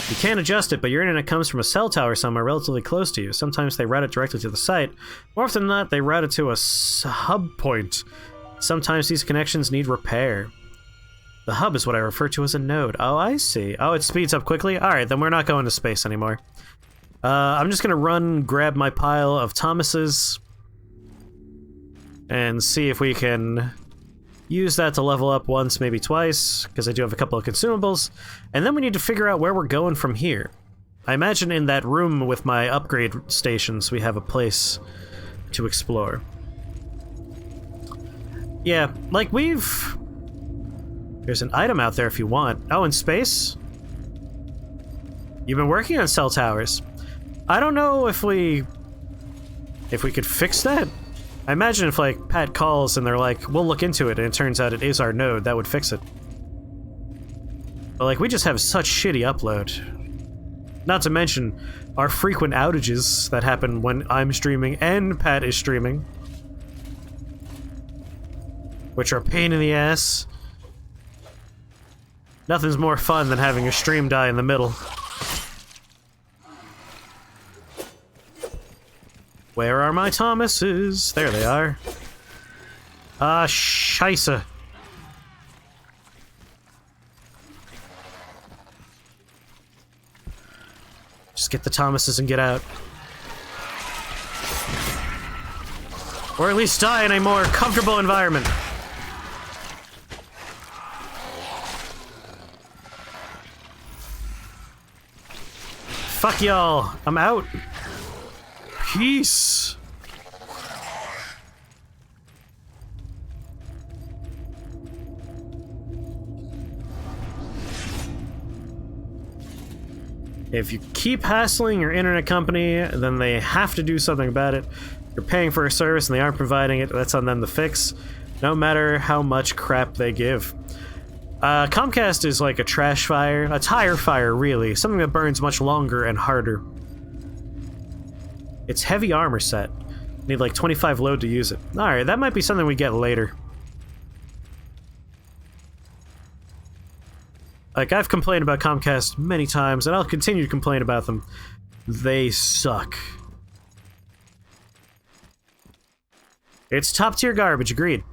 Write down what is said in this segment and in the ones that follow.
You can't adjust it, but your internet comes from a cell tower somewhere relatively close to you. Sometimes they route it directly to the site. More often than not, they route it to a hub point. Sometimes these connections need repair. The hub is what I refer to as a node. Oh, I see. Oh, it speeds up quickly? Alright, then we're not going to space anymore. I'm just gonna grab my pile of Thomases, and see if we can use that to level up once, maybe twice, because I do have a couple of consumables. And then we need to figure out where we're going from here. I imagine in that room with my upgrade stations, we have a place to explore. Yeah, like there's an item out there if you want. Oh, in space? You've been working on cell towers. I don't know if we could fix that. I imagine if, like, Pat calls and they're like, we'll look into it, and it turns out it is our node, that would fix it. But, like, we just have such shitty upload. Not to mention our frequent outages that happen when I'm streaming and Pat is streaming. Which are a pain in the ass. Nothing's more fun than having your stream die in the middle. Where are my Thomases? There they are. Ah, scheisse. Just get the Thomases and get out. Or at least die in a more comfortable environment. Fuck y'all. I'm out. Peace. If you keep hassling your internet company, then they have to do something about it. You're paying for a service and they aren't providing it, that's on them to fix, no matter how much crap they give. Comcast is like a trash fire, a tire fire really, something that burns much longer and harder. It's heavy armor set. Need like 25 load to use it. Alright, that might be something we get later. Like, I've complained about Comcast many times, and I'll continue to complain about them. They suck. It's top-tier garbage, agreed.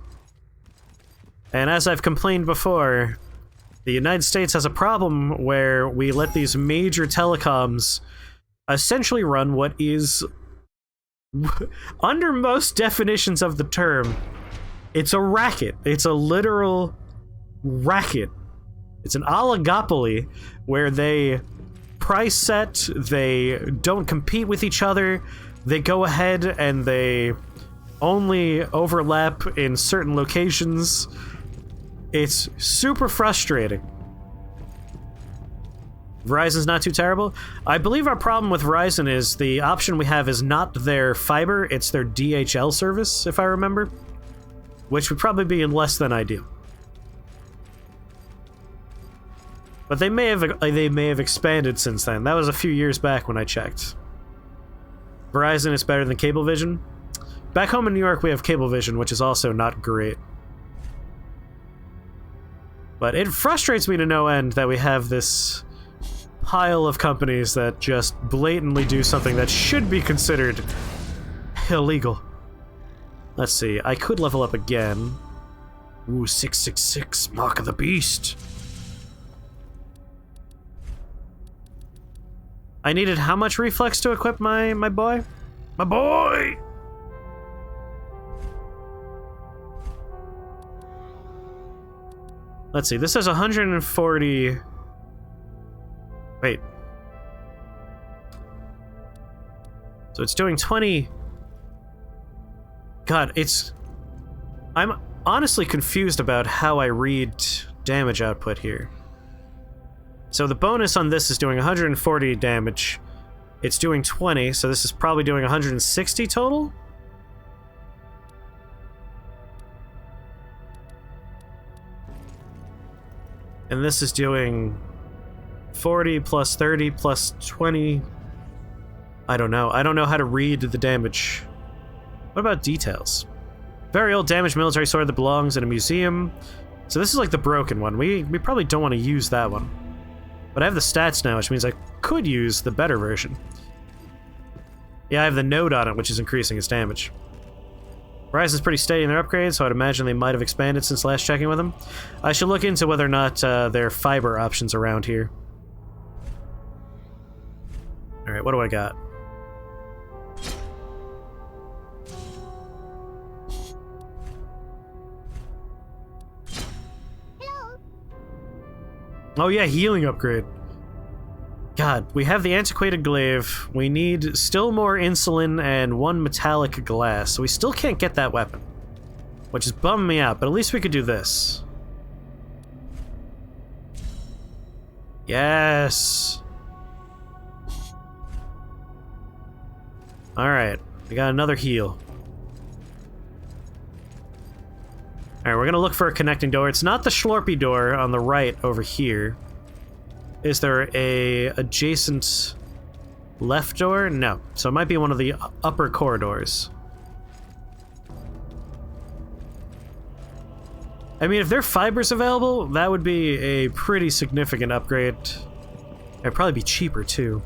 And as I've complained before, the United States has a problem where we let these major telecoms essentially run what is, under most definitions of the term, it's a racket. It's a literal racket. It's an oligopoly where they price set, they don't compete with each other, they go ahead and they only overlap in certain locations. It's super frustrating. Verizon's not too terrible. I believe our problem with Verizon is the option we have is not their fiber, it's their DHL service, if I remember. Which would probably be less than ideal. But they may have expanded since then. That was a few years back when I checked. Verizon is better than Cablevision. Back home in New York we have Cablevision, which is also not great. But it frustrates me to no end that we have this pile of companies that just blatantly do something that should be considered illegal. Let's see, I could level up again. Ooh, 666, Mark of the Beast. I needed how much reflex to equip my boy? My boy! Let's see, this has 140... Wait. So it's doing 20... God, it's... I'm honestly confused about how I read damage output here. So the bonus on this is doing 140 damage. It's doing 20, so this is probably doing 160 total? And this is doing 40 plus 30 plus 20. I don't know. I don't know how to read the damage. What about details? Very old damaged military sword that belongs in a museum. So this is like the broken one. We probably don't want to use that one. But I have the stats now, which means I could use the better version. Yeah, I have the node on it, which is increasing its damage. Horizon's pretty steady in their upgrades, so I'd imagine they might have expanded since last checking with them. I should look into whether or not there are fiber options around here. Alright, what do I got? Oh yeah, healing upgrade. God, we have the antiquated glaive. We need still more insulin and 1 metallic glass, so we still can't get that weapon. Which is bumming me out, but at least we could do this. Yes! Alright, we got another heal. Alright, we're gonna look for a connecting door. It's not the Schlorpy door on the right over here. Is there a adjacent left door? No. So it might be one of the upper corridors. I mean, if there are fibers available, that would be a pretty significant upgrade. It'd probably be cheaper, too.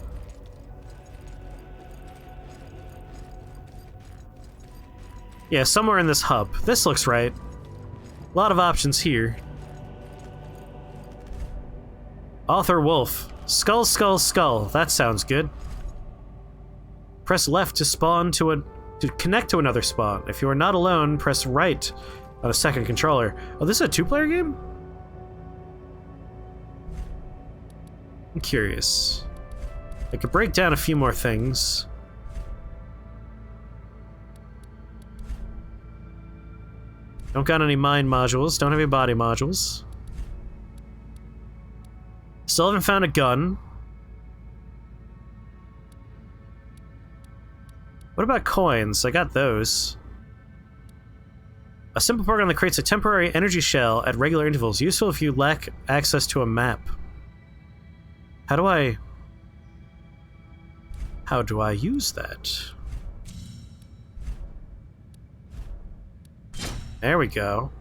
Yeah, somewhere in this hub. This looks right. A lot of options here. Author Wolf. Skull, skull, skull. That sounds good. Press left to spawn to connect to another spawn. If you are not alone, press right on a second controller. Oh, this is a 2-player game? I'm curious. I could break down a few more things. Don't got any mind modules. Don't have any body modules. Still haven't found a gun. What about coins? I got those. A simple program that creates a temporary energy shell at regular intervals, useful if you lack access to a map. How do I use that? There we go.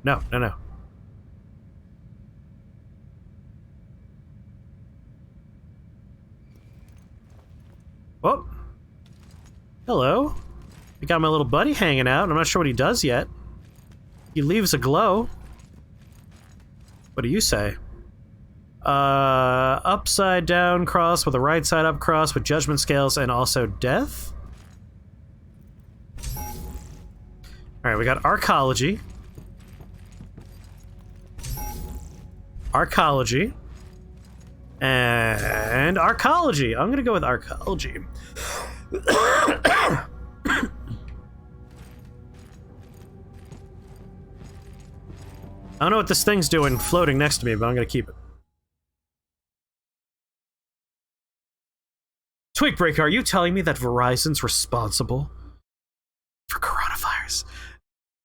No. Oh. Hello. I got my little buddy hanging out. I'm not sure what he does yet. He leaves a glow. What do you say? Upside down cross with a right side up cross with judgment scales and also death? Alright, we got arcology. Arcology. And arcology. I'm gonna go with arcology. I don't know what this thing's doing floating next to me, but I'm gonna keep it. Twigbreaker, are you telling me that Verizon's responsible for coronavirus?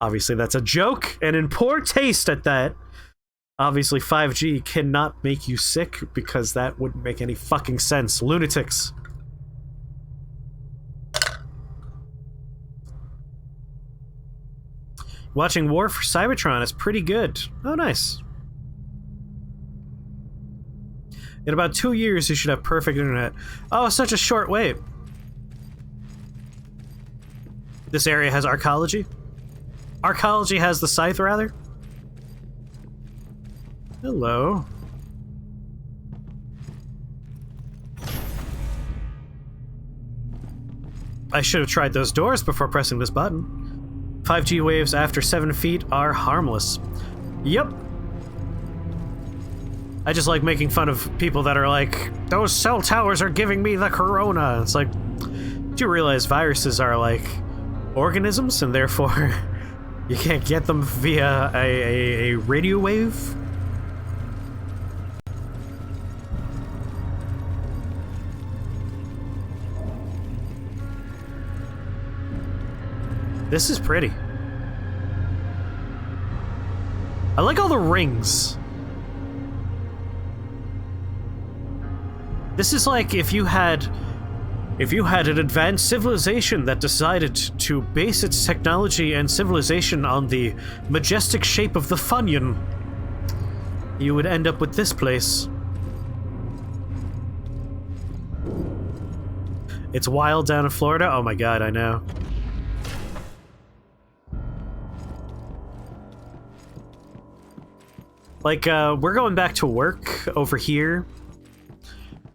Obviously that's a joke, and in poor taste at that. Obviously 5G cannot make you sick, because that wouldn't make any fucking sense. Lunatics. Watching War for Cybertron is pretty good. Oh, nice. In about 2 years, you should have perfect internet. Oh, such a short wait. This area has arcology? Arcology has the scythe, rather? Hello. I should have tried those doors before pressing this button. 5G waves after 7 feet are harmless. Yep. I just like making fun of people that are like, those cell towers are giving me the corona. It's like, do you realize viruses are like organisms, and therefore you can't get them via a radio wave? This is pretty. I like all the rings. This is like if you had an advanced civilization that decided to base its technology and civilization on the majestic shape of the Funyun. you would end up with this place. It's wild down in Florida? Oh my god, I know. Like, we're going back to work over here.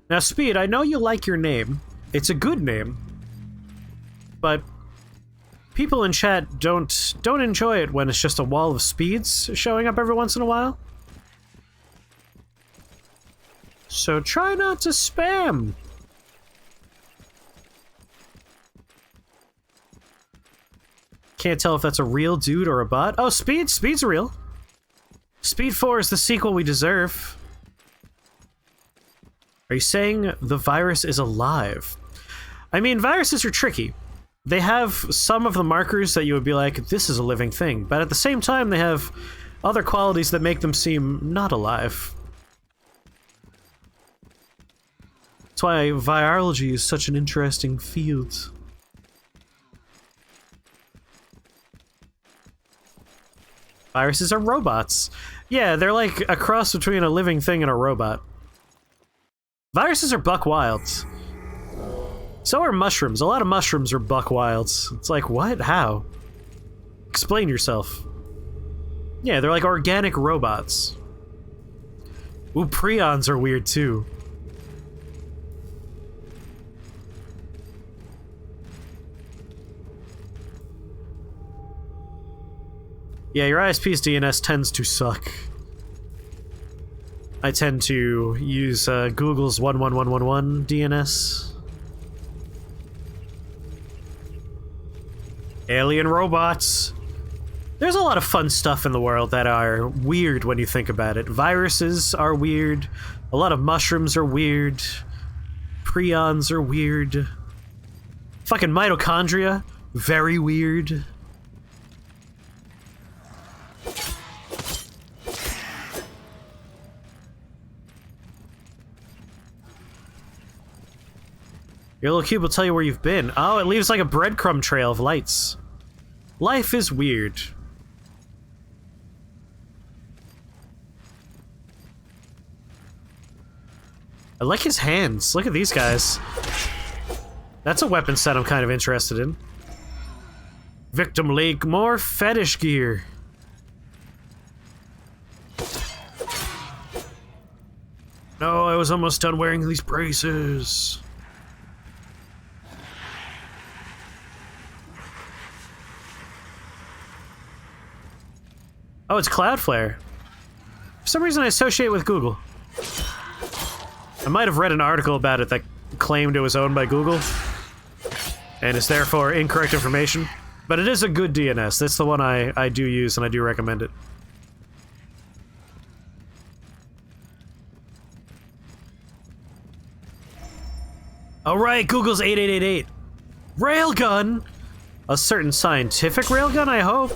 Now, Speed, I know you like your name. It's a good name. But people in chat don't enjoy it when it's just a wall of speeds showing up every once in a while. So try not to spam. Can't tell if that's a real dude or a bot. Oh, Speed? Speed's real. Speed 4 is the sequel we deserve. Are you saying the virus is alive? I mean, viruses are tricky. They have some of the markers that you would be like, this is a living thing, but at the same time they have other qualities that make them seem not alive. That's why virology is such an interesting field. Viruses are robots. Yeah, they're like a cross between a living thing and a robot. Viruses are buck wilds. So are mushrooms. A lot of mushrooms are buck wilds. It's like, what? How? Explain yourself. Yeah, they're like organic robots. Ooh, prions are weird too. Yeah, your ISP's DNS tends to suck. I tend to use Google's 11111 DNS. Alien robots. There's a lot of fun stuff in the world that are weird when you think about it. Viruses are weird. A lot of mushrooms are weird. Prions are weird. Fucking mitochondria. Very weird. Your little cube will tell you where you've been. Oh, it leaves like a breadcrumb trail of lights. Life is weird. I like his hands. Look at these guys. That's a weapon set I'm kind of interested in. Victim Lake, more fetish gear. No, I was almost done wearing these braces. Oh, it's Cloudflare. For some reason I associate it with Google. I might have read an article about it that claimed it was owned by Google, and is therefore incorrect information. But it is a good DNS. That's the one I do use, and I do recommend it. Alright, Google's 8888. Railgun! A certain scientific railgun, I hope?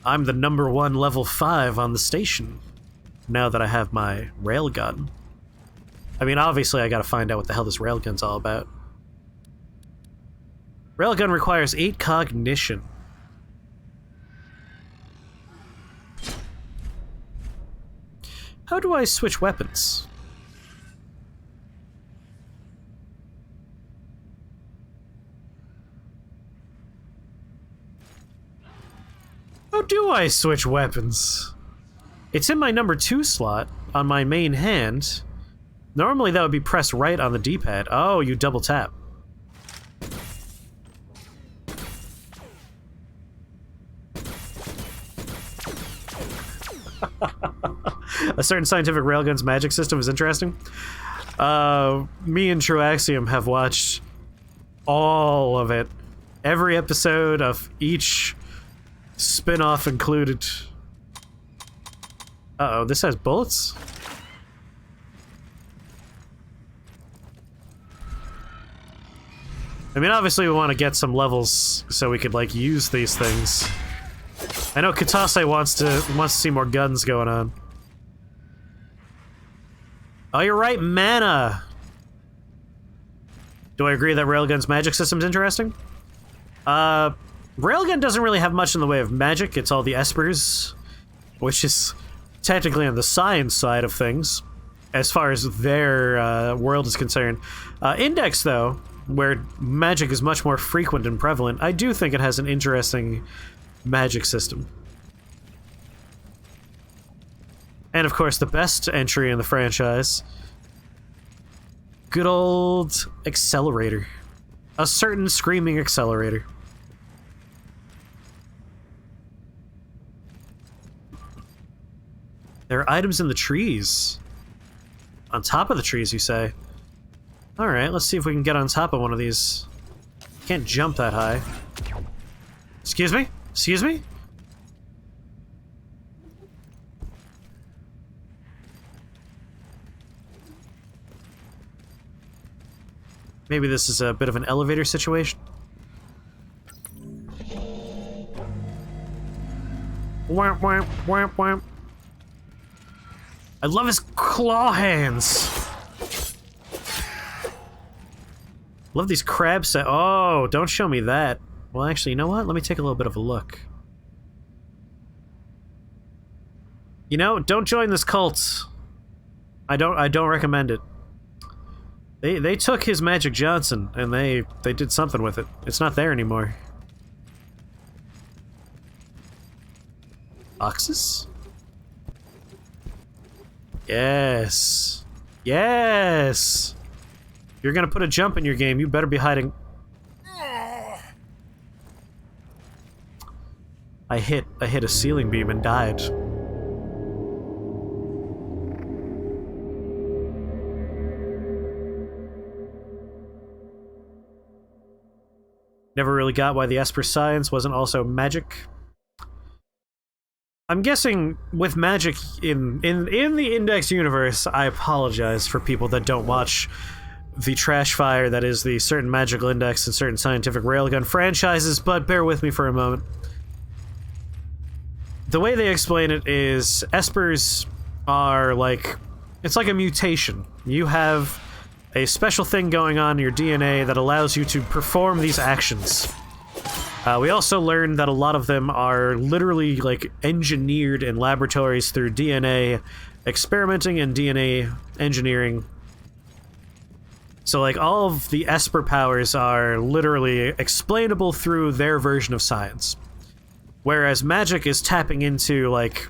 I'm the #1 level 5 on the station, now that I have my railgun. I mean, obviously I gotta find out what the hell this railgun's all about. Railgun requires 8 cognition. How do I switch weapons? How do I switch weapons? It's in my #2 slot on my main hand. Normally that would be pressed right on the D-pad. Oh, you double tap. A certain scientific railgun's magic system is interesting. Me and True Axiom have watched all of it. Every episode of each spin-off included. Uh-oh, this has bullets? I mean, obviously we want to get some levels so we could, like, use these things. I know Katase wants to see more guns going on. Oh, you're right, mana! Do I agree that Railgun's magic system's interesting? Railgun doesn't really have much in the way of magic. It's all the espers, which is technically on the science side of things, as far as their world is concerned. Index, though, where magic is much more frequent and prevalent, I do think it has an interesting magic system. And of course, the best entry in the franchise, good old Accelerator. A certain screaming Accelerator. There are items in the trees. On top of the trees, you say? Alright, let's see if we can get on top of one of these. Can't jump that high. Excuse me? Excuse me? Maybe this is a bit of an elevator situation. Wham, wham, wham, wham. I love his claw hands. Love these crab set. Oh, don't show me that. Well, actually, you know what? Let me take a little bit of a look. You know, don't join this cult. I don't recommend it. They took his Magic Johnson and they did something with it. It's not there anymore. Boxes? Yes. Yes. You're gonna put a jump in your game, you better be hiding. I hit a ceiling beam and died. Never really got why the Esper science wasn't also magic. I'm guessing with magic in the Index universe, I apologize for people that don't watch the trash fire that is the certain magical index and certain scientific railgun franchises, but bear with me for a moment. The way they explain it is Espers are like, it's like a mutation. You have a special thing going on in your DNA that allows you to perform these actions. We also learned that a lot of them are literally like engineered in laboratories through DNA experimenting and DNA engineering. So like all of the Esper powers are literally explainable through their version of science. Whereas magic is tapping into like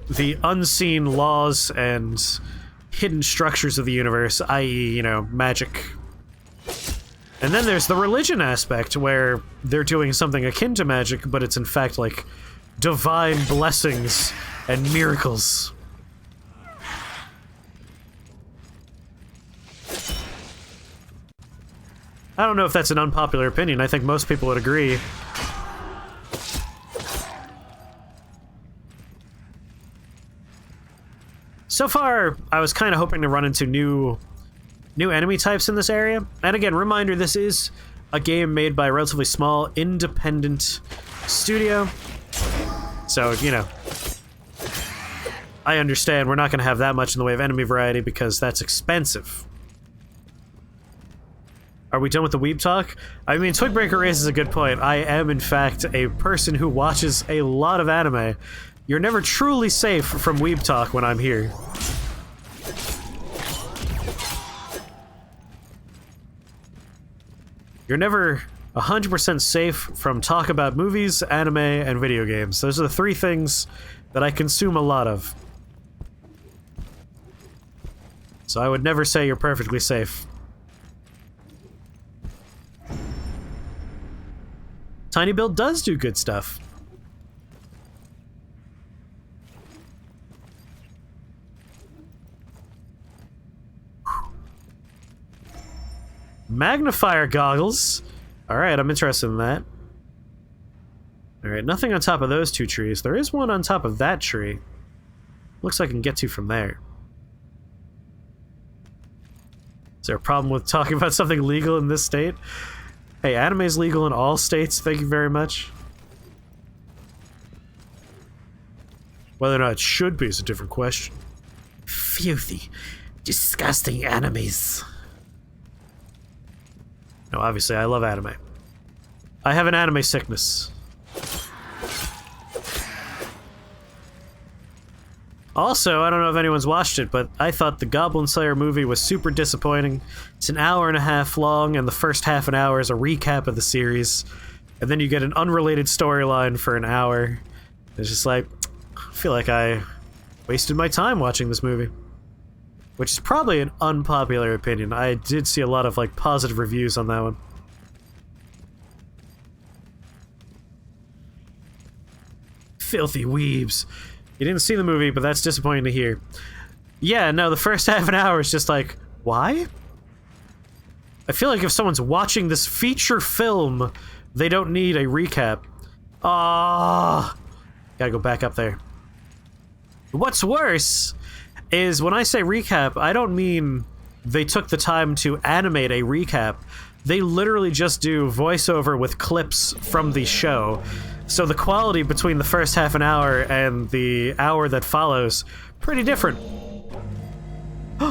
the unseen laws and hidden structures of the universe, i.e., you know, magic. And then there's the religion aspect, where they're doing something akin to magic, but it's in fact like divine blessings and miracles. I don't know if that's an unpopular opinion. I think most people would agree. So far, I was kind of hoping to run into new enemy types in this area. And again, reminder, this is a game made by a relatively small, independent studio. So, you know, I understand we're not going to have that much in the way of enemy variety because that's expensive. Are we done with the weeb talk? I mean, Twigbreaker raises a good point. I am, in fact, a person who watches a lot of anime. You're never truly safe from weeb talk when I'm here. You're never 100% safe from talk about movies, anime, and video games. Those are the three things that I consume a lot of. So I would never say you're perfectly safe. Tiny Build does do good stuff. Magnifier goggles. Alright, I'm interested in that. Alright, nothing on top of those two trees. There is one on top of that tree. Looks like I can get to from there. Is there a problem with talking about something legal in this state? Hey, anime is legal in all states, thank you very much. Whether or not it should be is a different question. Filthy, disgusting animes. No, obviously, I love anime. I have an anime sickness. Also, I don't know if anyone's watched it, but I thought the Goblin Slayer movie was super disappointing. It's an hour and a half long, and the first half an hour is a recap of the series. And then you get an unrelated storyline for an hour. It's just like, I feel like I wasted my time watching this movie. Which is probably an unpopular opinion. I did see a lot of, like, positive reviews on that one. Filthy weebs. You didn't see the movie, but that's disappointing to hear. Yeah, no, the first half an hour is just like, why? I feel like if someone's watching this feature film, they don't need a recap. Ah, gotta go back up there. What's worse is when I say recap, I don't mean they took the time to animate a recap. They literally just do voiceover with clips from the show. So the quality between the first half an hour and the hour that follows, pretty different.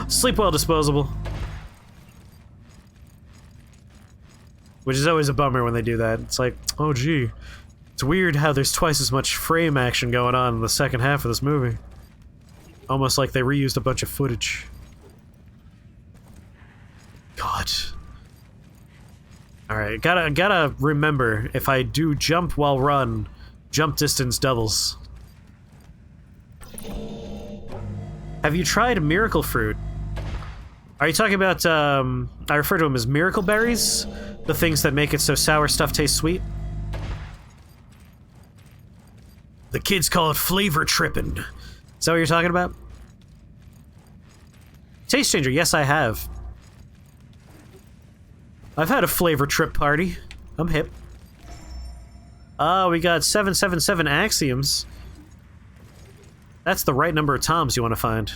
Sleep well, disposable. Which is always a bummer when they do that. It's like, oh gee. It's weird how there's twice as much frame action going on in the second half of this movie. Almost like they reused a bunch of footage. God. Alright, gotta remember, if I do jump while run, jump distance doubles. Have you tried miracle fruit? Are you talking about, I refer to them as miracle berries? The things that make it so sour stuff tastes sweet? The kids call it flavor tripping. Is that what you're talking about? Taste changer, yes I have. I've had a flavor trip party. I'm hip. We got 777 axioms. That's the right number of toms you want to find.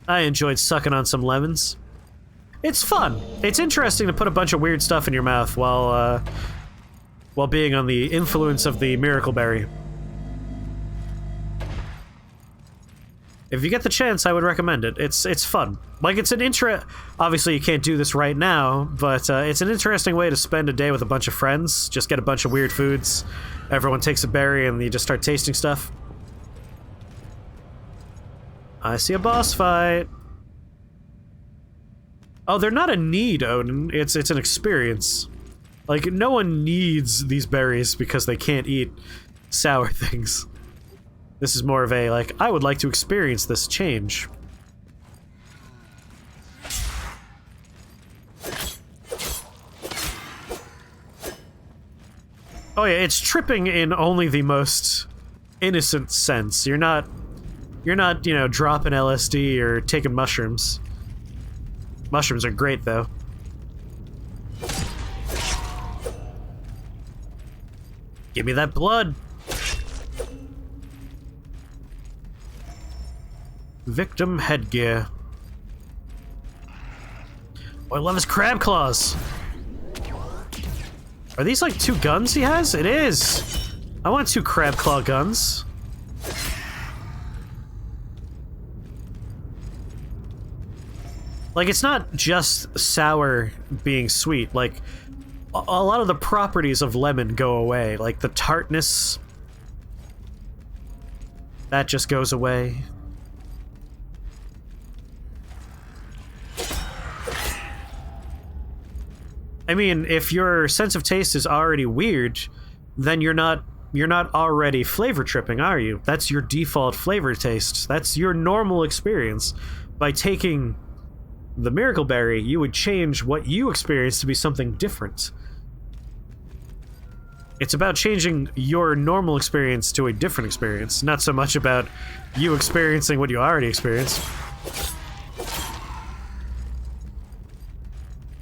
I enjoyed sucking on some lemons. It's fun. It's interesting to put a bunch of weird stuff in your mouth while being on the influence of the miracle berry. If you get the chance, I would recommend it. It's fun. Like, it's an obviously, you can't do this right now, but it's an interesting way to spend a day with a bunch of friends. Just get a bunch of weird foods. Everyone takes a berry, and you just start tasting stuff. I see a boss fight. Oh, they're not a need, Odin. It's an experience. Like, no one needs these berries because they can't eat sour things. This is more of a, like, I would like to experience this change. Oh yeah, it's tripping in only the most innocent sense. You're not, you know, dropping LSD or taking mushrooms. Mushrooms are great, though. Give me that blood! Victim headgear. Oh, I love his crab claws. Are these like 2 guns he has? It is! I want 2 crab claw guns. Like, it's not just sour being sweet. Like, a lot of the properties of lemon go away. Like, the tartness. That just goes away. I mean, if your sense of taste is already weird, then you're not already flavor tripping, are you? That's your default flavor taste. That's your normal experience. By taking the miracle berry, you would change what you experience to be something different. It's about changing your normal experience to a different experience, not so much about you experiencing what you already experienced.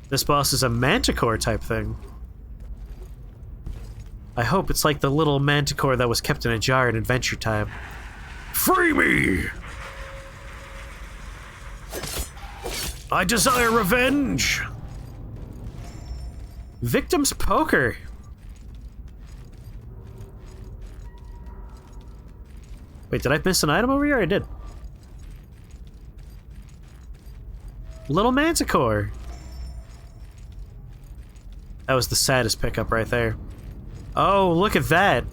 This boss is a manticore type thing. I hope it's like the little manticore that was kept in a jar in Adventure Time. Free me! I desire revenge! Victim's poker. Wait, did I miss an item over here? I did. Little manticore. That was the saddest pickup right there. Oh, look at that!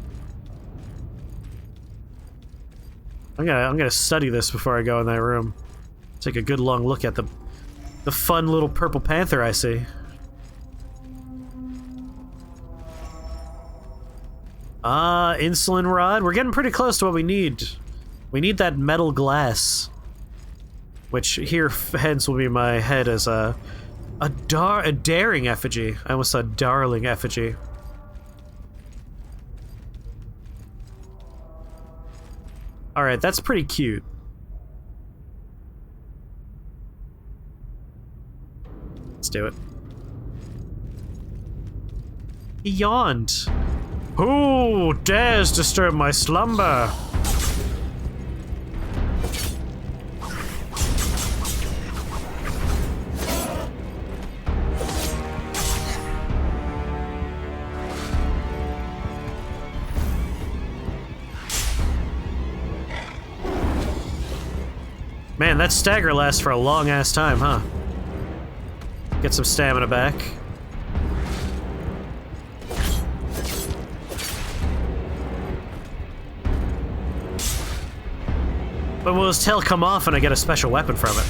I'm gonna study this before I go in that room. Take a good long look at the fun little purple panther I see. Insulin rod. We're getting pretty close to what we need. We need that metal glass. Which here hence will be my head as a daring effigy. I almost said darling effigy. Alright, that's pretty cute. Let's do it. He yawned. Who dares disturb my slumber? Man, that stagger lasts for a long-ass time, huh? Get some stamina back. But will his tail come off and I get a special weapon from it?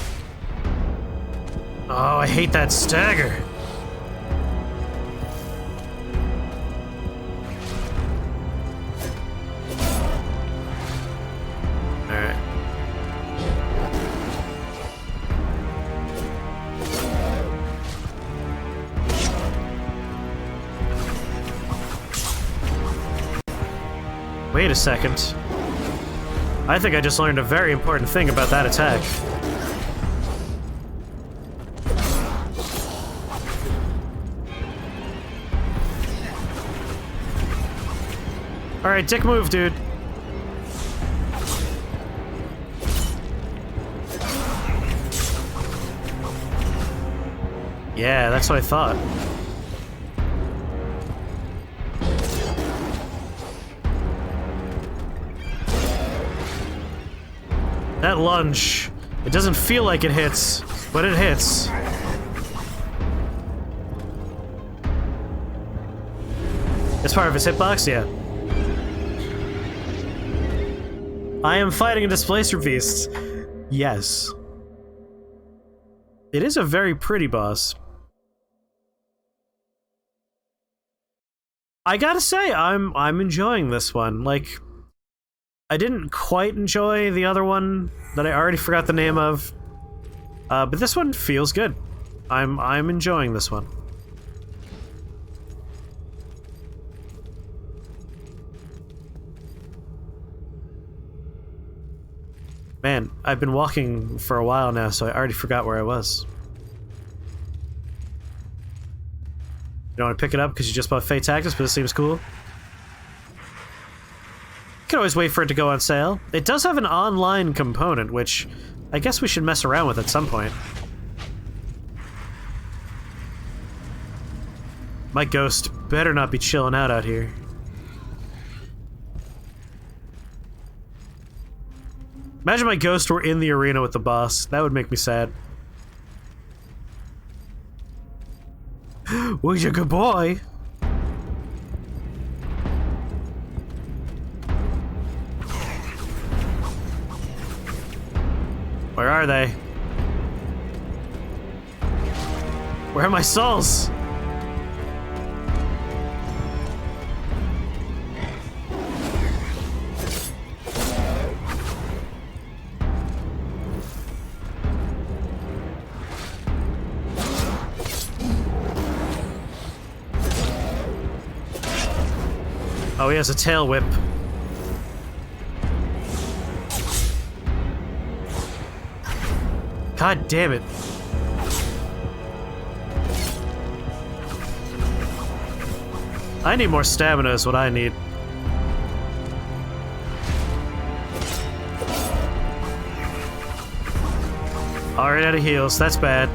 Oh, I hate that stagger. Alright. Wait a second. I think I just learned a very important thing about that attack. Alright, dick move, dude. Yeah, that's what I thought. That lunge, it doesn't feel like it hits, but it hits. As part of his hitbox, yeah. I am fighting a Displacer beast. Yes. It is a very pretty boss. I gotta say, I'm enjoying this one. Like, I didn't quite enjoy the other one that I already forgot the name of, but this one feels good. I'm enjoying this one. Man, I've been walking for a while now, so I already forgot where I was. You don't want to pick it up because you just bought Fate Tactics, but it seems cool. Can always wait for it to go on sale. It does have an online component, which I guess we should mess around with at some point. My ghost better not be chilling out here. Imagine my ghost were in the arena with the boss. That would make me sad. Where's your good boy? Where are they? Where are my souls? Oh, he has a tail whip. God damn it. I need more stamina is what I need. Already out of heals, that's bad.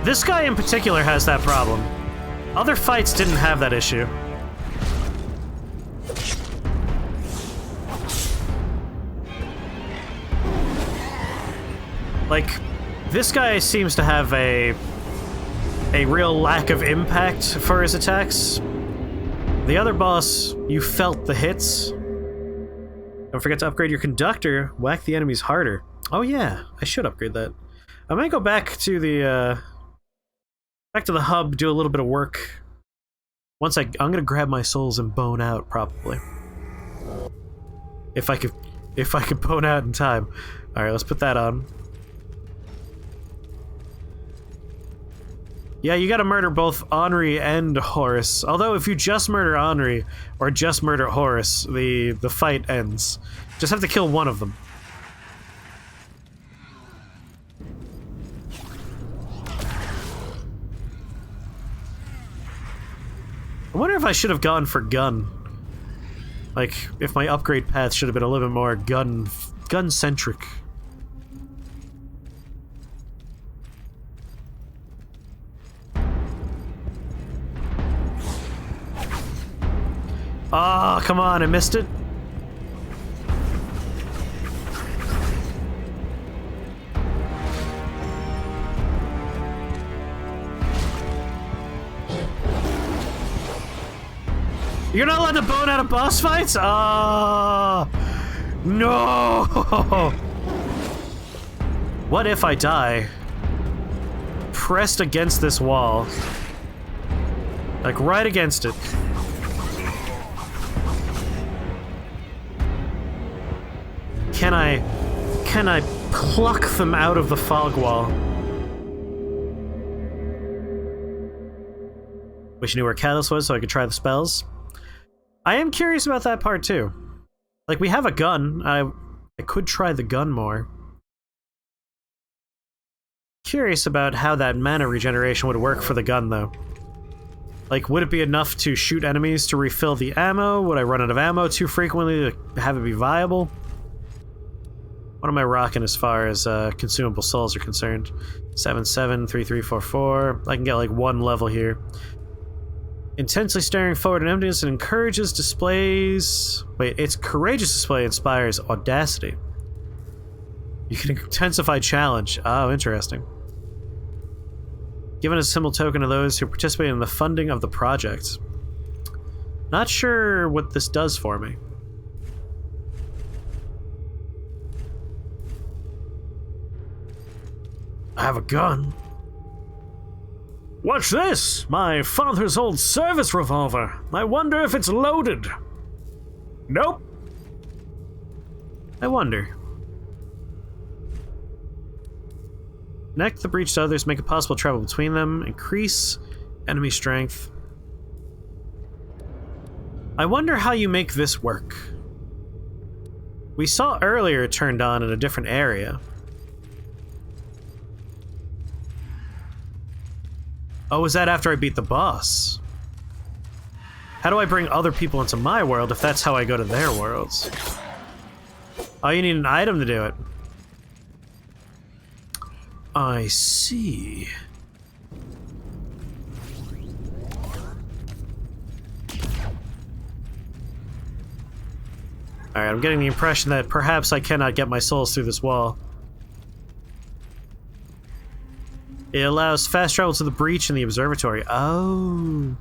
This guy in particular has that problem. Other fights didn't have that issue. Like, this guy seems to have a real lack of impact for his attacks. The other boss, you felt the hits. Don't forget to upgrade your conductor. Whack the enemies harder. Oh yeah, I should upgrade that. I might go back to the hub, do a little bit of work. Once I'm gonna grab my souls and bone out, probably. If I could bone out in time. Alright, let's put that on. Yeah, you gotta murder both Henri and Horace. Although, if you just murder Henri, or just murder Horace, the fight ends. Just have to kill one of them. I wonder if I should have gone for gun. Like, if my upgrade path should have been a little bit more gun-centric. Ah, oh, come on, I missed it. You're not allowed to bone out of boss fights? Ah, no! What if I die? Pressed against this wall. Like, right against it. Can I pluck them out of the fog wall? Wish I knew where Catalyst was so I could try the spells. I am curious about that part too. Like, we have a gun. I could try the gun more. Curious about how that mana regeneration would work for the gun though. Like, would it be enough to shoot enemies to refill the ammo? Would I run out of ammo too frequently to have it be viable? What am I rocking as far as consumable souls are concerned? 773344. I can get like one level here. Intensely staring forward in emptiness and encourages displays. Wait, it's courageous display inspires audacity. You can intensify challenge. Oh, interesting. Given a symbol token to those who participate in the funding of the project. Not sure what this does for me. I have a gun. What's this? My father's old service revolver. I wonder if it's loaded. Nope. I wonder. Connect the breach to others, make it possible to travel between them, increase enemy strength. I wonder how you make this work. We saw earlier it turned on in a different area. Oh, was that after I beat the boss? How do I bring other people into my world if that's how I go to their worlds? Oh, you need an item to do it. I see. Alright, I'm getting the impression that perhaps I cannot get my souls through this wall. It allows fast travel to the breach in the observatory. Oh.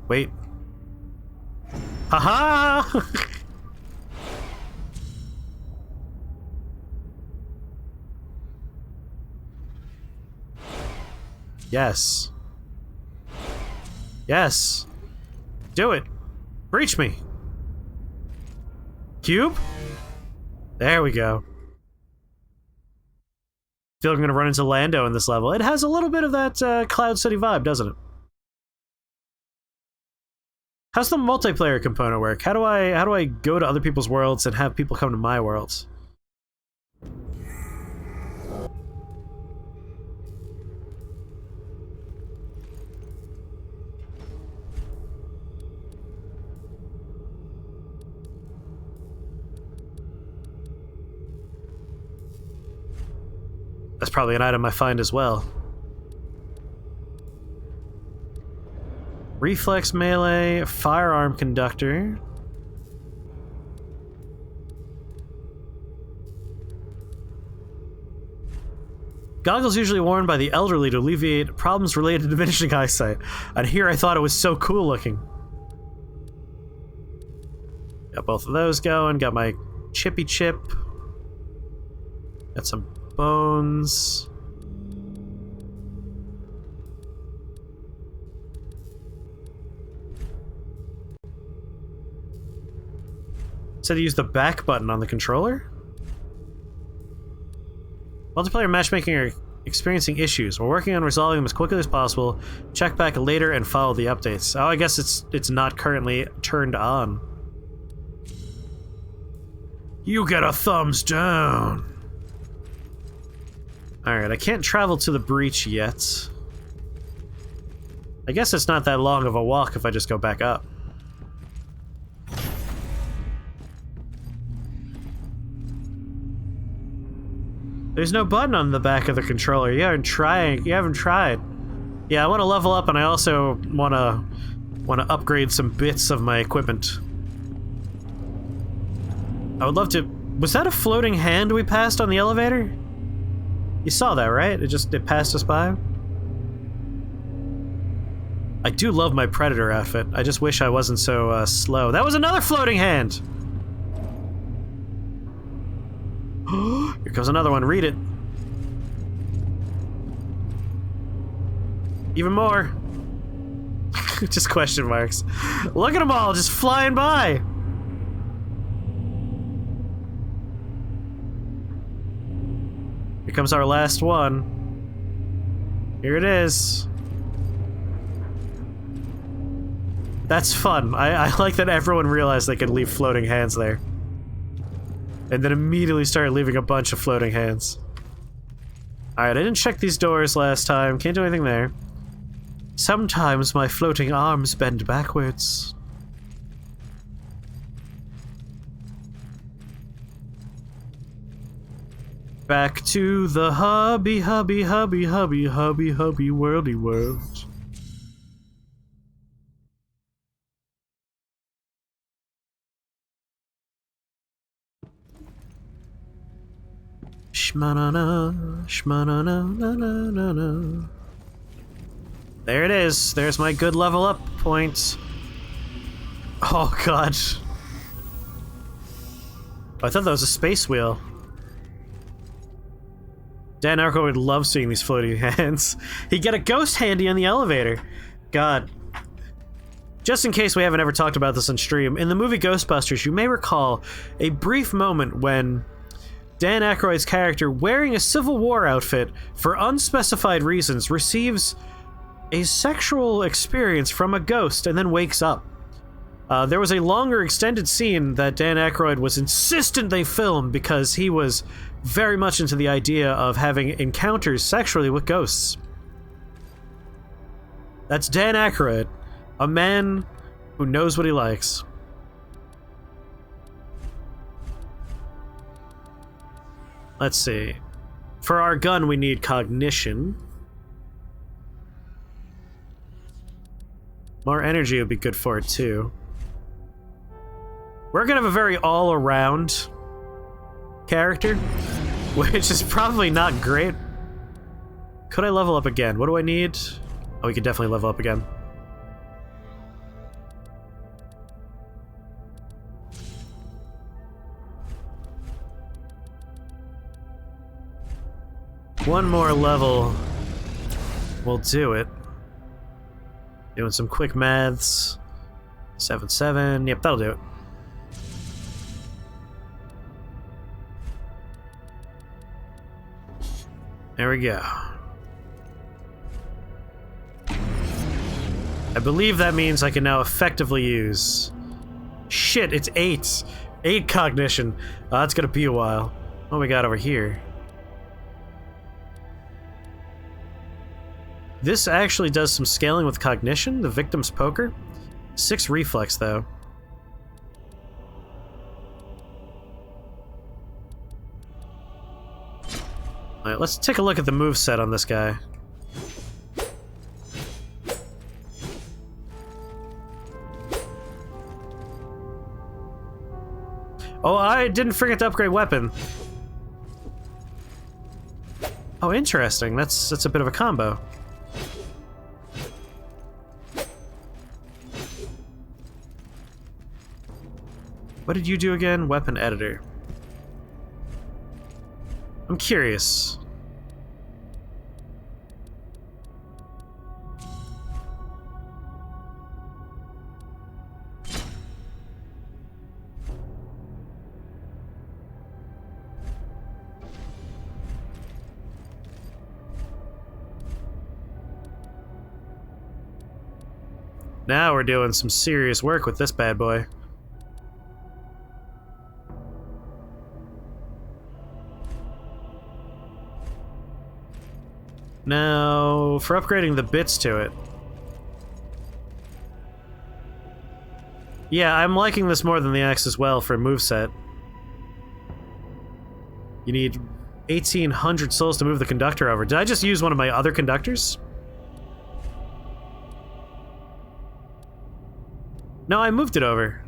Wait. Haha! Yes. Yes. Do it. Breach me. Cube? There we go. I feel like I'm gonna run into Lando in this level. It has a little bit of that Cloud City vibe, doesn't it? How's the multiplayer component work? How do I go to other people's worlds and have people come to my worlds? That's probably an item I find as well. Reflex melee, firearm conductor. Goggles usually worn by the elderly to alleviate problems related to diminishing eyesight. And here I thought it was so cool looking. Got both of those going, got my chippy chip. Got some bones. Said to use the back button on the controller? Multiplayer matchmaking are experiencing issues. We're working on resolving them as quickly as possible. Check back later and follow the updates. Oh, I guess it's not currently turned on. You get a thumbs down. Alright, I can't travel to the breach yet. I guess it's not that long of a walk if I just go back up. There's no button on the back of the controller. You haven't tried. Yeah, I want to level up, and I also want to upgrade some bits of my equipment. I would love to... Was that a floating hand we passed on the elevator? You saw that, right? It passed us by? I do love my Predator outfit. I just wish I wasn't so slow. That was another floating hand! Here comes another one. Read it. Even more. Just question marks. Look at them all just flying by. Here comes our last one. Here it is. That's fun. I like that everyone realized they could leave floating hands there. And then immediately started leaving a bunch of floating hands. Alright, I didn't check these doors last time. Can't do anything there. Sometimes my floating arms bend backwards. Back to the hubby worldy world. Shmanana, shmanana, na na na na. There it is. There's my good level up point. Oh god. I thought that was a space wheel. Dan Aykroyd would love seeing these floating hands. He'd get a ghost handy on the elevator. God. Just in case we haven't ever talked about this on stream, in the movie Ghostbusters, you may recall a brief moment when Dan Aykroyd's character, wearing a Civil War outfit for unspecified reasons, receives a sexual experience from a ghost and then wakes up. There was a longer extended scene that Dan Aykroyd was insistent they film because he was very much into the idea of having encounters sexually with ghosts. That's Dan Aykroyd, a man who knows what he likes. Let's see. For our gun, we need cognition. More energy would be good for it, too. We're gonna have a very all-around character, which is probably not great. Could I level up again? What do I need? Oh, we could definitely level up again. One more level will do it. Doing some quick maths. 7-7. Yep, that'll do it. There we go. I believe that means I can now effectively use... Shit, it's 8. 8 cognition. That's gonna be a while. What we got over here? This actually does some scaling with cognition, the victim's poker. 6 reflex, though. Alright, let's take a look at the moveset on this guy. Oh, I didn't forget to upgrade weapon. Oh, interesting. That's a bit of a combo. What did you do again? Weapon editor. I'm curious. Now we're doing some serious work with this bad boy. Now, for upgrading the bits to it. Yeah, I'm liking this more than the axe as well for moveset. You need 1,800 souls to move the conductor over. Did I just use one of my other conductors? No, I moved it over.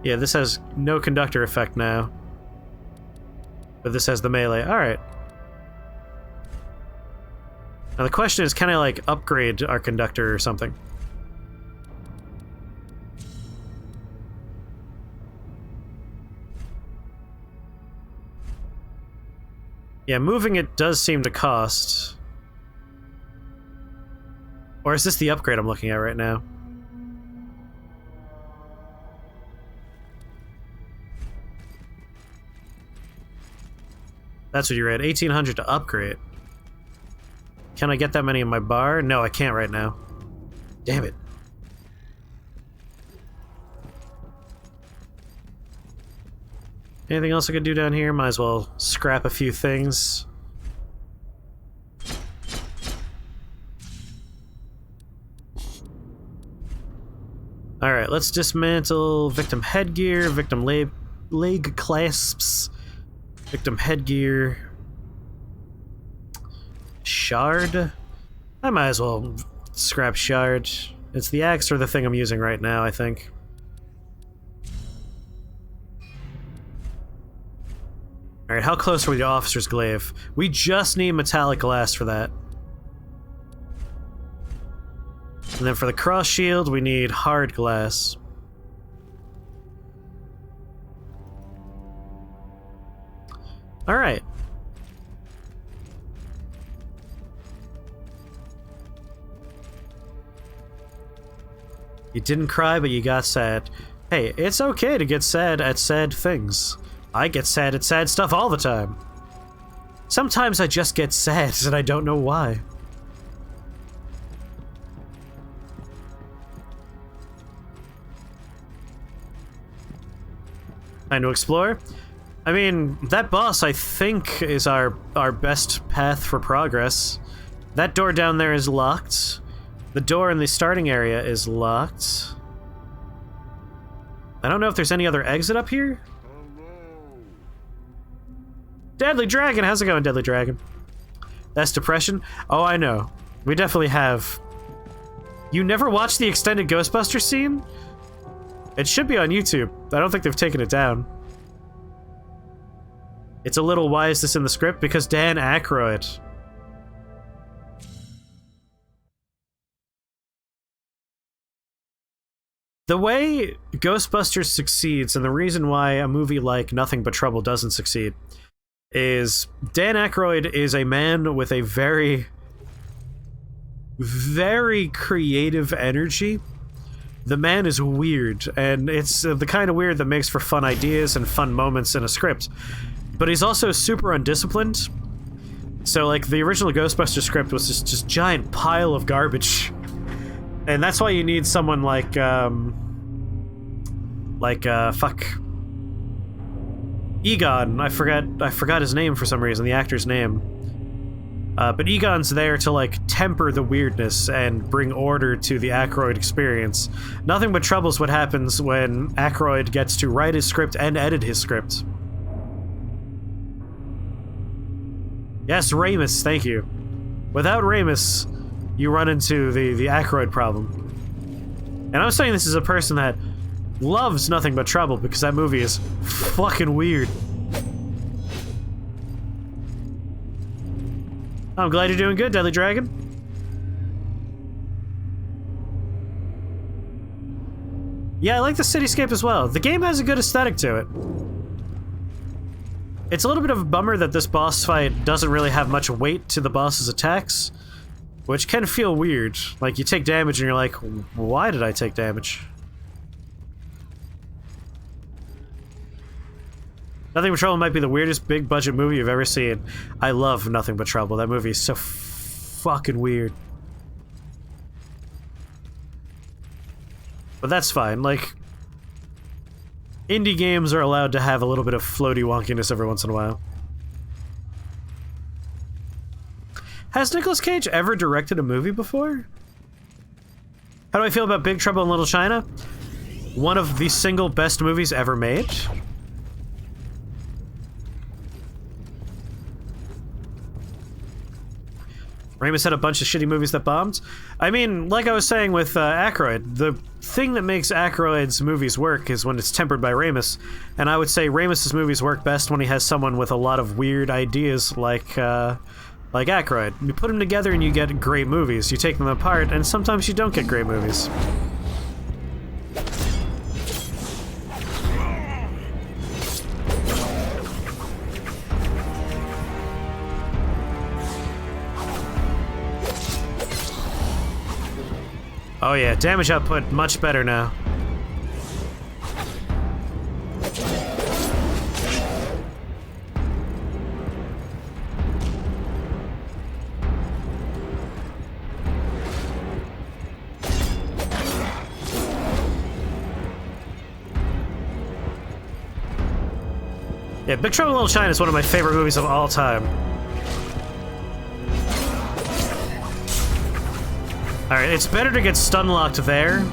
Yeah, this has no conductor effect now. But this has the melee. Alright. Now the question is, can I, like, upgrade our conductor or something? Yeah, moving it does seem to cost. Or is this the upgrade I'm looking at right now? That's what you read. 1,800 to upgrade. Can I get that many in my bar? No, I can't right now. Damn it. Anything else I could do down here? Might as well scrap a few things. Alright, let's dismantle victim headgear, victim leg clasps, victim headgear, shard. I might as well scrap shard. It's the axe or the thing I'm using right now, I think. Alright, how close are we to Officer's Glaive? We just need metallic glass for that. And then for the cross shield, we need hard glass. Alright. You didn't cry, but you got sad. Hey, it's okay to get sad at sad things. I get sad at sad stuff all the time. Sometimes I just get sad and I don't know why. Time to explore. I mean, that boss, I think, is our best path for progress. That door down there is locked. The door in the starting area is locked. I don't know if there's any other exit up here. Deadly Dragon! How's it going, Deadly Dragon? That's depression? Oh, I know. We definitely have. You never watched the extended Ghostbusters scene? It should be on YouTube. I don't think they've taken it down. It's a little, why is this in the script? Because Dan Aykroyd. The way Ghostbusters succeeds, and the reason why a movie like Nothing But Trouble doesn't succeed, is Dan Aykroyd is a man with a very, very creative energy. The man is weird, and it's the kind of weird that makes for fun ideas and fun moments in a script. But he's also super undisciplined. So, like, the original Ghostbusters script was just giant pile of garbage. And that's why you need someone like, fuck. Egon. I forgot his name for some reason, the actor's name. But Egon's there to, like, temper the weirdness and bring order to the Aykroyd experience. Nothing But Trouble's what happens when Aykroyd gets to write his script and edit his script. Yes, Ramus, thank you. Without Ramus, you run into the Aykroyd problem. And I'm saying this as a person that loves Nothing But Trouble because that movie is fucking weird. I'm glad you're doing good, Deadly Dragon. Yeah, I like the cityscape as well. The game has a good aesthetic to it. It's a little bit of a bummer that this boss fight doesn't really have much weight to the boss's attacks, which can feel weird. Like, you take damage and you're like, why did I take damage? Nothing But Trouble might be the weirdest big-budget movie you've ever seen. I love Nothing But Trouble. That movie is so fucking weird. But that's fine, like... indie games are allowed to have a little bit of floaty wonkiness every once in a while. Has Nicolas Cage ever directed a movie before? How do I feel about Big Trouble in Little China? One of the single best movies ever made. Ramis had a bunch of shitty movies that bombed. I mean, like I was saying with Aykroyd, the thing that makes Aykroyd's movies work is when it's tempered by Ramis, and I would say Ramis's movies work best when he has someone with a lot of weird ideas like Aykroyd. You put them together and you get great movies. You take them apart, and sometimes you don't get great movies. Oh yeah, damage output much better now. Yeah, Big Trouble in Little China is one of my favorite movies of all time. Alright, it's better to get stun-locked there,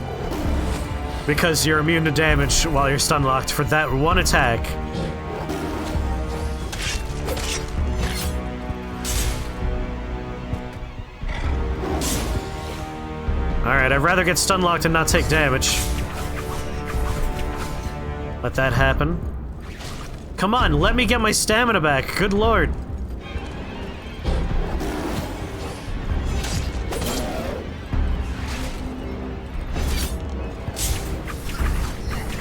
because you're immune to damage while you're stun-locked for that one attack. Alright, I'd rather get stun-locked and not take damage. Let that happen. Come on, let me get my stamina back, good lord.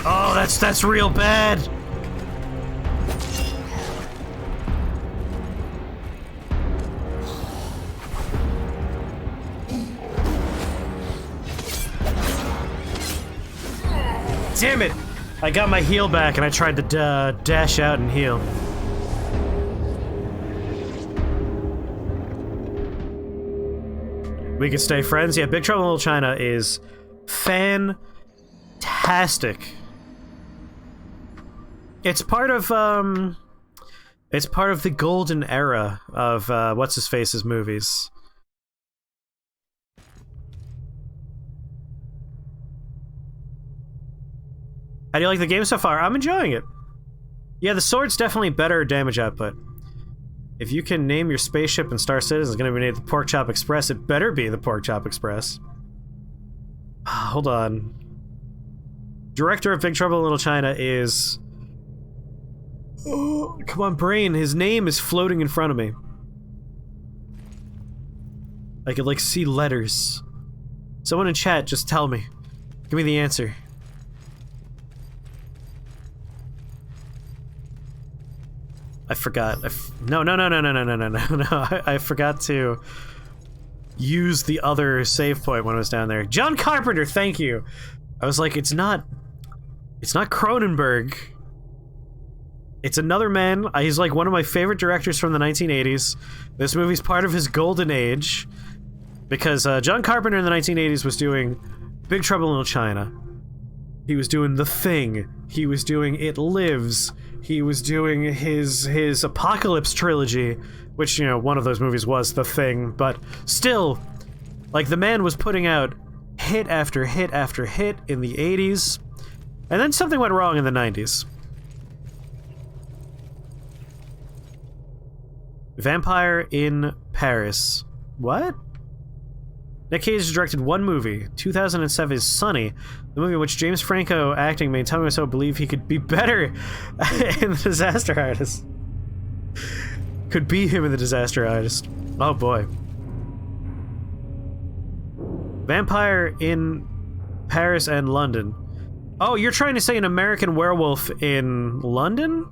Oh, that's real bad. Damn it! I got my heal back and I tried to dash out and heal. We could stay friends. Yeah, Big Trouble in Little China is fantastic. It's part of the golden era of what's-his-face's movies. How do you like the game so far? I'm enjoying it. Yeah, the sword's definitely better damage output. If you can name your spaceship in Star Citizen, it's gonna be named the Pork Chop Express. It better be the Pork Chop Express. Hold on. Director of Big Trouble in Little China is... Oh, come on, brain. His name is floating in front of me. I could, like, see letters. Someone in chat, just tell me. Give me the answer. I forgot. No. I forgot to use the other save point when I was down there. John Carpenter, thank you. I was like, it's not Cronenberg. It's another man. He's like one of my favorite directors from the 1980s. This movie's part of his golden age because John Carpenter in the 1980s was doing Big Trouble in Little China. He was doing The Thing. He was doing It Lives. He was doing his Apocalypse trilogy, which, you know, one of those movies was The Thing, but still, like, the man was putting out hit after hit after hit in the 80s, and then something went wrong in the 90s. Vampire in Paris. What? Nick Cage directed one movie, 2007's Sunny, the movie in which James Franco acting made Tommy Wiseau believe he could be better in The Disaster Artist. Could be him in The Disaster Artist. Oh boy. Vampire in Paris and London. Oh, you're trying to say an American Werewolf in London?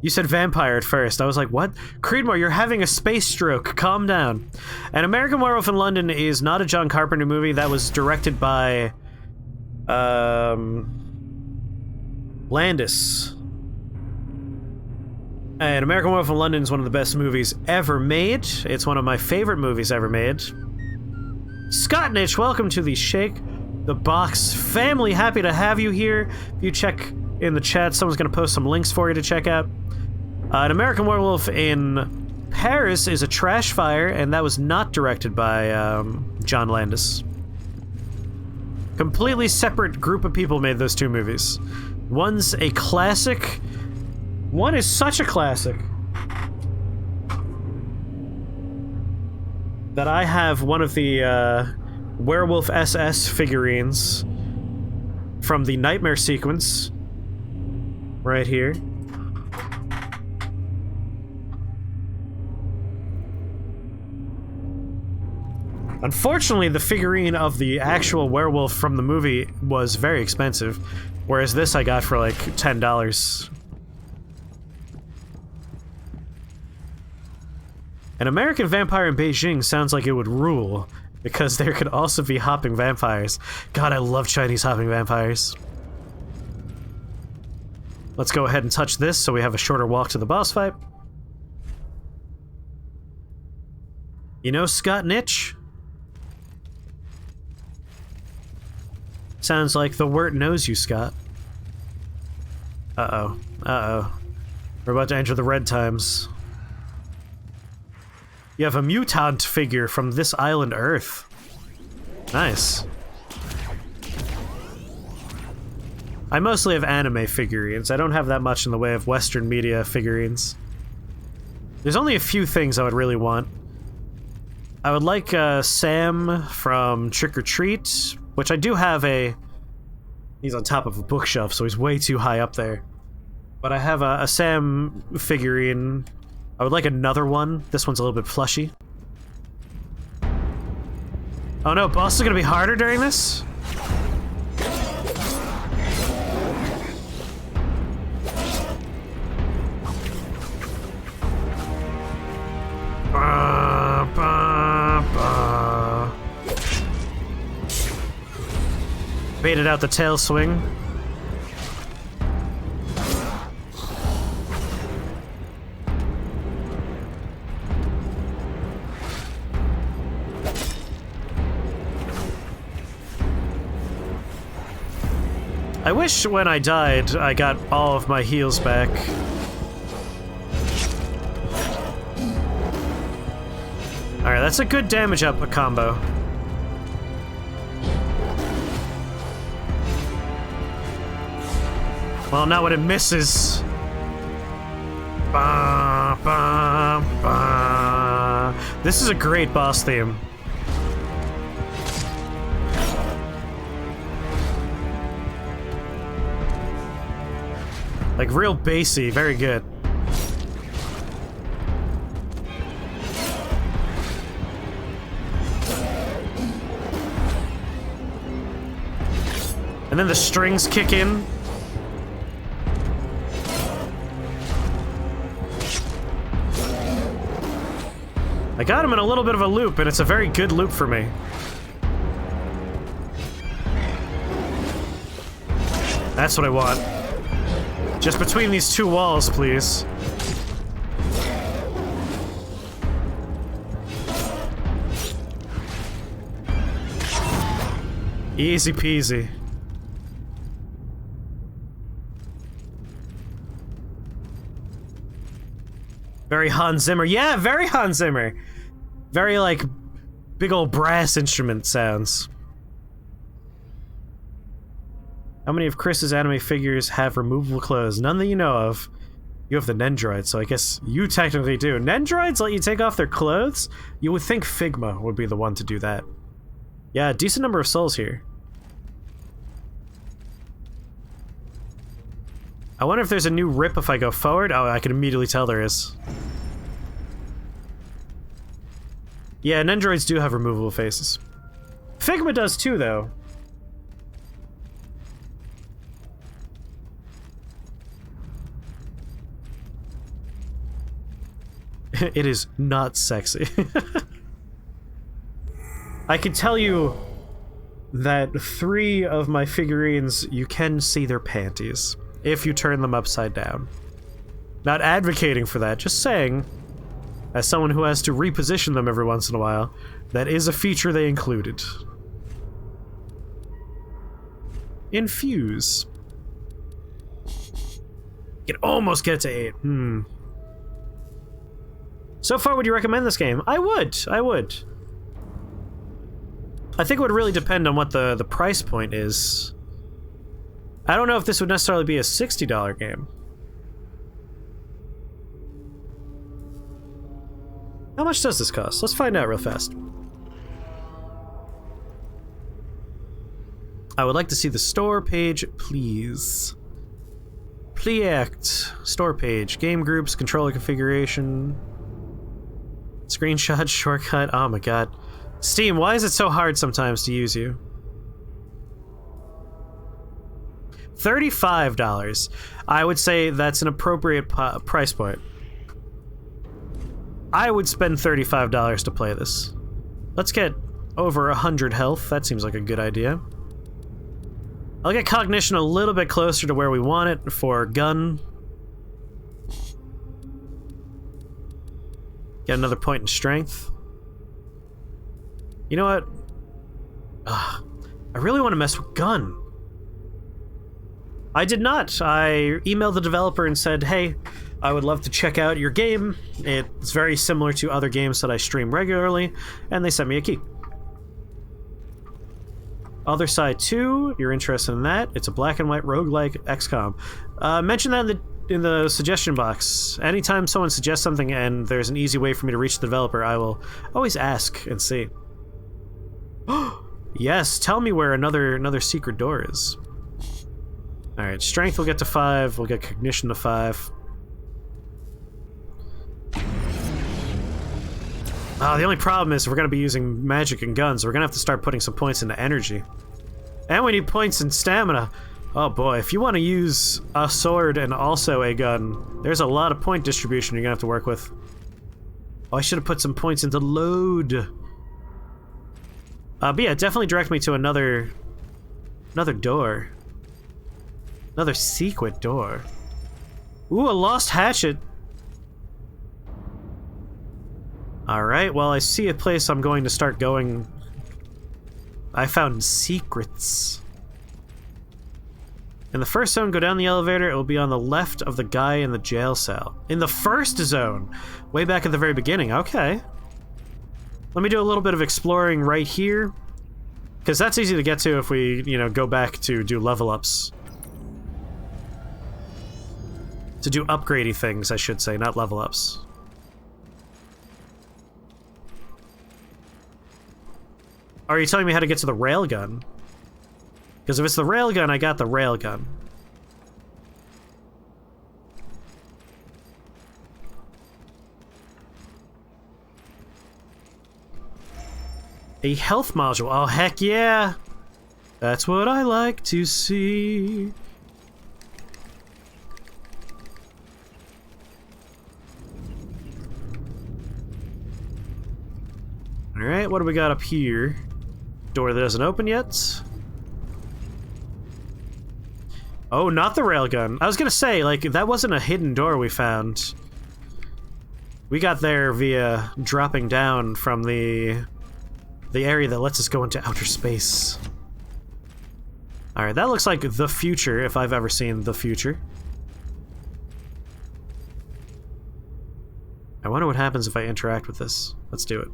You said vampire at first. I was like, what? Creedmoor, you're having a space stroke. Calm down. An American Werewolf in London is not a John Carpenter movie. That was directed by... Landis. And American Werewolf in London is one of the best movies ever made. It's one of my favorite movies ever made. Scott Nitch, welcome to the Shake the Box family. Happy to have you here. If you check in the chat, someone's going to post some links for you to check out. An American Werewolf in Paris is a trash fire, and that was not directed by John Landis. Completely separate group of people made those two movies. One's a classic. One is such a classic that I have one of the Werewolf SS figurines from the Nightmare sequence right here. Unfortunately, the figurine of the actual werewolf from the movie was very expensive, whereas this I got for like $10. An American vampire in Beijing sounds like it would rule, because there could also be hopping vampires. God, I love Chinese hopping vampires. Let's go ahead and touch this so we have a shorter walk to the boss fight. You know Scott Nitch? Sounds like the Wirt knows you, Scott. Uh-oh. Uh-oh. We're about to enter the red times. You have a mutant figure from this island, Earth. Nice. I mostly have anime figurines. I don't have that much in the way of Western media figurines. There's only a few things I would really want. I would like Sam from Trick or Treat, which I do have a... He's on top of a bookshelf, so he's way too high up there. But I have a Sam figurine. I would like another one. This one's a little bit plushy. Oh no, boss is gonna be harder during this? Baited out the tail swing. I wish when I died, I got all of my heals back. Alright, that's a good damage up a combo. Well, not when it misses. Ba, ba, ba. This is a great boss theme. Like, real bassy, very good. And then the strings kick in. I got him in a little bit of a loop, and it's a very good loop for me. That's what I want. Just between these two walls, please. Easy peasy. Very Hans Zimmer. Yeah, very Hans Zimmer. Very, like, big old brass instrument sounds. How many of Chris's anime figures have removable clothes? None that you know of. You have the Nendroid, so I guess you technically do. Nendroids let you take off their clothes? You would think Figma would be the one to do that. Yeah, decent number of souls here. I wonder if there's a new rip if I go forward. Oh, I can immediately tell there is. Yeah, Nendroids do have removable faces. Figma does too, though. It is not sexy. I can tell you that 3 of my figurines, you can see their panties if you turn them upside down. Not advocating for that, just saying, as someone who has to reposition them every once in a while, that is a feature they included. Infuse. You can almost get to 8. So far, would you recommend this game? I would. I think it would really depend on what the price point is. I don't know if this would necessarily be a $60 game. How much does this cost? Let's find out real fast. I would like to see the store page, please. Please. Store page. Game groups, controller configuration. Screenshot, shortcut. Oh my god. Steam, why is it so hard sometimes to use you? $35. I would say that's an appropriate price point. I would spend $35 to play this. Let's get over 100 health. That seems like a good idea. I'll get cognition a little bit closer to where we want it for gun. Get another point in strength. You know what? I really want to mess with gun. I did not. I emailed the developer and said, hey, I would love to check out your game. It's very similar to other games that I stream regularly, and they sent me a key. Other Side 2, you're interested in that. It's a black and white roguelike XCOM. Mention that in the suggestion box. Anytime someone suggests something and there's an easy way for me to reach the developer, I will always ask and see. Yes, tell me where another secret door is. Alright, strength will get to 5, we'll get cognition to 5. The only problem is we're gonna be using magic and guns, we're gonna have to start putting some points into energy. And we need points in stamina. Oh boy, if you want to use a sword and also a gun, there's a lot of point distribution you're gonna have to work with. Oh, I should have put some points into load. But yeah, definitely direct me to another door. Another secret door. Ooh, a lost hatchet. Alright, well, I see a place I'm going to start going. I found secrets. In the first zone, go down the elevator. It will be on the left of the guy in the jail cell. In the first zone! Way back at the very beginning. Okay. Let me do a little bit of exploring right here. Because that's easy to get to if we, go back to do level ups. To do upgradey things, I should say, not level ups. Are you telling me how to get to the railgun? Because if it's the railgun, I got the railgun. A health module. Oh, heck yeah! That's what I like to see. Alright, what do we got up here? Door that doesn't open yet. Oh, not the railgun. I was gonna say, like, that wasn't a hidden door we found. We got there via dropping down from the area that lets us go into outer space. Alright, that looks like the future, if I've ever seen the future. I wonder what happens if I interact with this. Let's do it.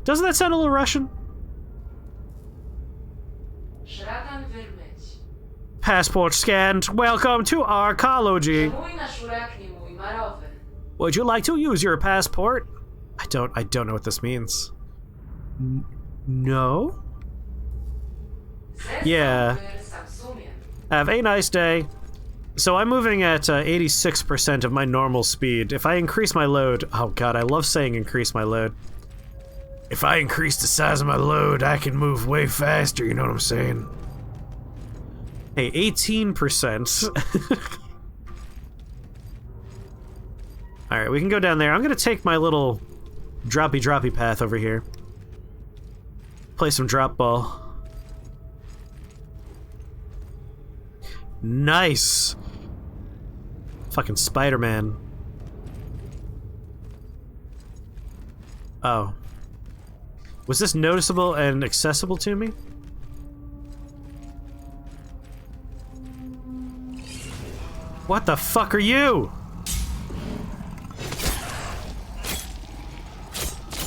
Doesn't that sound a little Russian? Passport scanned. Welcome to archaeology. Would you like to use your passport? I don't know what this means. No? Yeah. Have a nice day. So I'm moving at 86% of my normal speed. If I increase my load... Oh god, I love saying increase my load. If I increase the size of my load, I can move way faster, you know what I'm saying? Hey, 18%. Alright, we can go down there. I'm gonna take my little droppy path over here. Play some drop ball. Nice! Fucking Spider-Man. Oh. Was this noticeable and accessible to me? What the fuck are you?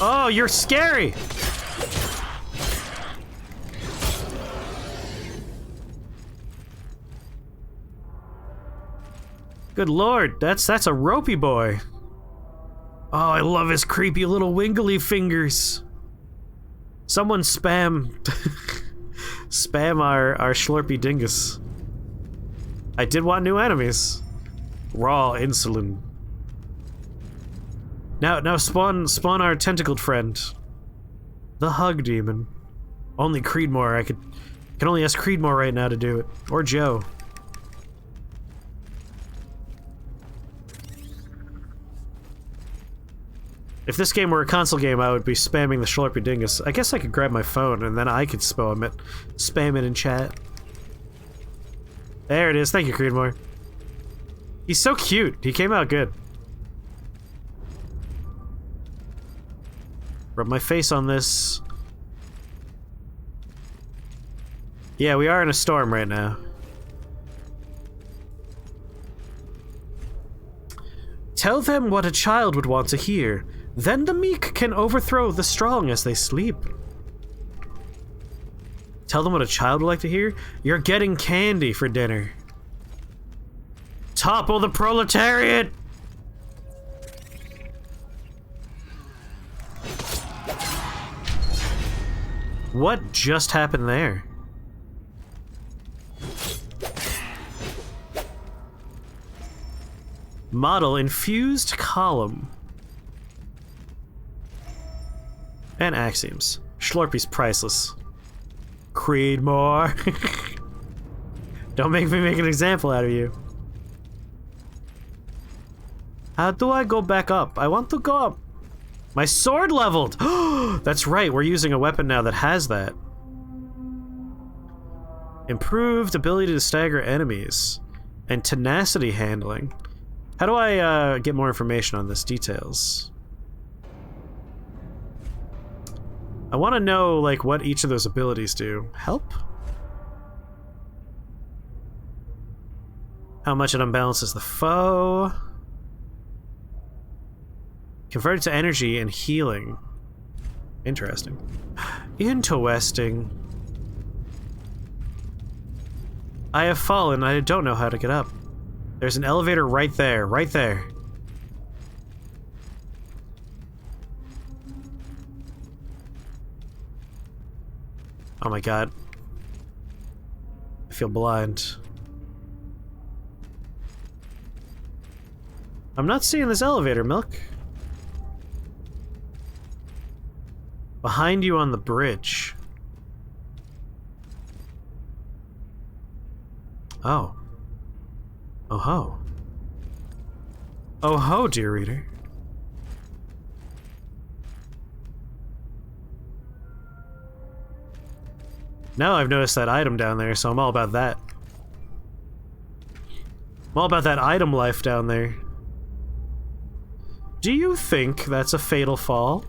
Oh, you're scary! Good lord, that's a ropey boy. Oh, I love his creepy little wiggly fingers. Someone spam... spam our Schlurpy Dingus. I did want new enemies. Raw insulin. Now spawn our tentacled friend. The Hug Demon. Only Creedmoor, I can only ask Creedmoor right now to do it. Or Joe. If this game were a console game, I would be spamming the Schlurpy Dingus. I guess I could grab my phone and then I could spam it in chat. There it is. Thank you, Creedmoor. He's so cute. He came out good. Rub my face on this. Yeah, we are in a storm right now. Tell them what a child would want to hear. Then the meek can overthrow the strong as they sleep. Tell them what a child would like to hear? You're getting candy for dinner. Topple the proletariat! What just happened there? Model infused column. And axioms. Schlurpy's priceless. Creedmoor. Don't make me make an example out of you. How do I go back up? I want to go up. My sword leveled! That's right, we're using a weapon now that has that. Improved ability to stagger enemies. And tenacity handling. How do I get more information on this? Details. I want to know, like, what each of those abilities do. Help? How much it unbalances the foe. Converted to energy and healing. Interesting. Interesting. I have fallen. I don't know how to get up. There's an elevator right there. Right there. Oh my god. I feel blind. I'm not seeing this elevator, Milk. Behind you on the bridge. Oh. Oh ho. Oh ho, dear reader. Now I've noticed that item down there, so I'm all about that. I'm all about that item life down there. Do you think that's a fatal fall?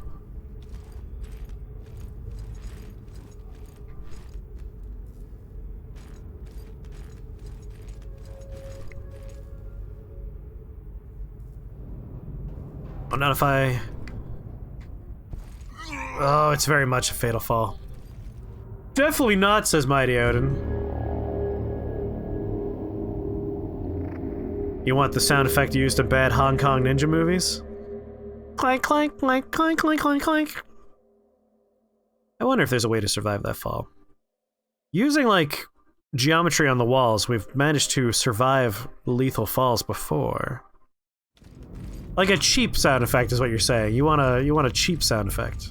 Oh, not if I... Oh, it's very much a fatal fall. Definitely not, says Mighty Odin. You want the sound effect used in bad Hong Kong ninja movies? Clank, clank, clank, clank, clank, clank, clank. I wonder if there's a way to survive that fall. Using, like, geometry on the walls, we've managed to survive lethal falls before. Like a cheap sound effect is what you're saying. You want a cheap sound effect.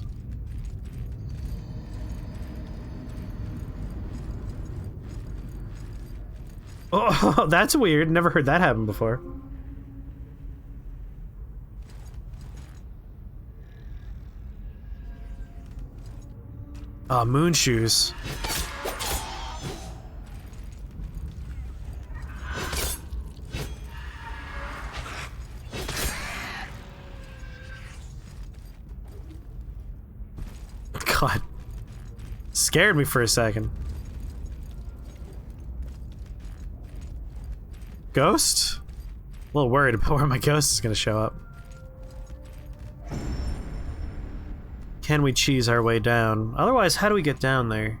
Oh, that's weird. Never heard that happen before. Ah, moon shoes. God. Scared me for a second. Ghost? A little worried about where my ghost is gonna show up. Can we cheese our way down? Otherwise, how do we get down there?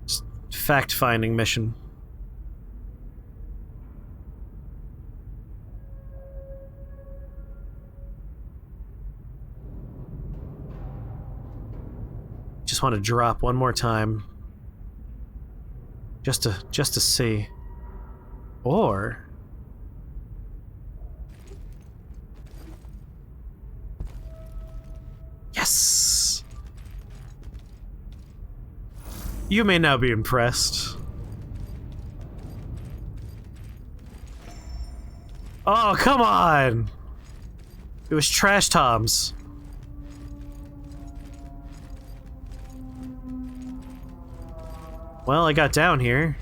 Just fact-finding mission. Just want to drop one more time. Just to see. Or... Yes! You may now be impressed. Oh, come on! It was Trash Tom's. Well, I got down here.